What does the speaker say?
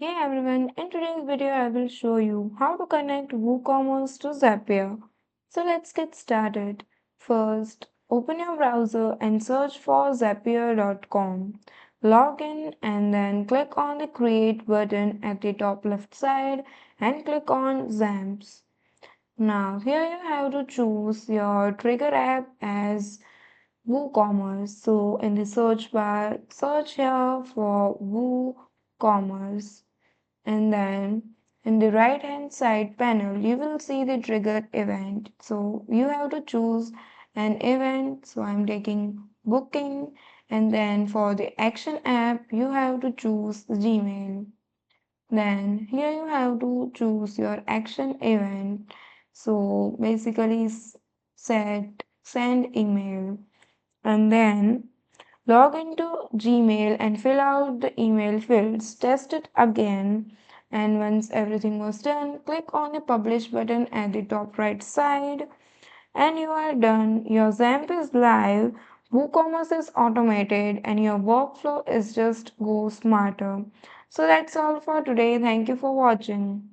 Hey everyone, in today's video I will show you how to connect WooCommerce to Zapier. So let's get started. First, open your browser and search for zapier.com. Log in and then click on the create button at the top left side and click on Zamps. Now here you have to choose your trigger app as WooCommerce. So in the search bar, search here for WooCommerce. And then in the right hand side panel you will see the trigger event, so you have to choose an event. So I'm taking booking, and then for the action app you have to choose Gmail. Then here you have to choose your action event, so basically set send email, and then log into Gmail and fill out the email fields. Test it again. And once everything was done, click on the publish button at the top right side. And you are done. Your XAMPP is live. WooCommerce is automated and your workflow is just go smarter. So that's all for today. Thank you for watching.